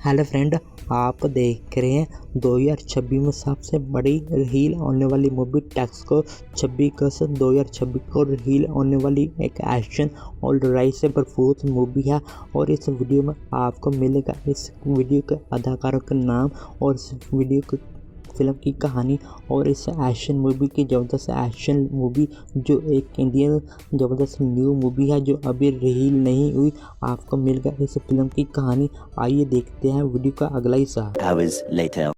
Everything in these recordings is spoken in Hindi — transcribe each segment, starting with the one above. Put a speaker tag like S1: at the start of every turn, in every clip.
S1: हेलो फ्रेंड, आप देख रहे हैं 2026 में सबसे बड़ी रिलीज होने वाली मूवी टेक्सको 26/10/2026 को रिलीज होने वाली एक एक्शन और लड़ाई से भरपूर मूवी है। और इस वीडियो में आपको मिलेगा इस वीडियो के अदाकारों के नाम और इस वीडियो के फिल्म की कहानी और इस एक्शन मूवी की ज़बरदस्त एक्शन मूवी जो एक इंडियन ज़बरदस्त न्यू मूवी है जो अभी रिलीज नहीं हुई, आपको मिल गया इस फिल्म की कहानी। आइए देखते हैं वीडियो का अगला हिस्सा।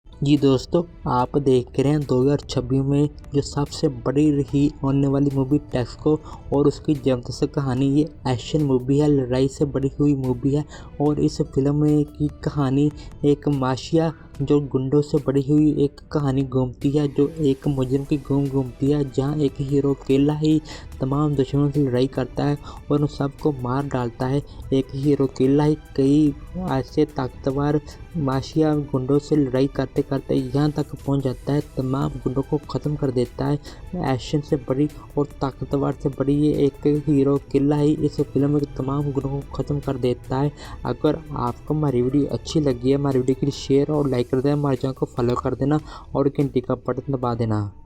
S1: जी दोस्तों, आप देख रहे हैं 2026 में जो सबसे बड़ी रिलीज होने वाली मूवी टेक्सको और उसकी ज़बरदस्त कहानी। ये एक्शन मूवी है, लड़ाई से बड़ी हुई मूवी है। और इस फिल्म में की कहानी एक माफिया जो गुंडों से बड़ी हुई एक कहानी घूमती है, जो एक मुजरिम की घूमती है, जहां एक हीरो अकेला ही तमाम दुश्मनों से लड़ाई करता है और उन सबको मार डालता है। एक हीरो अकेला ही कई ऐसे ताकतवर माफिया गुंडों से लड़ाई करते करते यहाँ तक पहुँच जाता है, तमाम गुंडों को ख़त्म कर देता है। एक्शन से बड़ी और ताकतवर से बड़ी ये एक हीरो अकेला ही इस फिल्म में तमाम गुंडों को ख़त्म कर देता है। अगर आपको हमारी वीडियो अच्छी लगी है, हमारी वीडियो के लिए शेयर और लाइक कर देना, हमारे चैनल को फॉलो कर देना और घंटी का बटन दबा देना।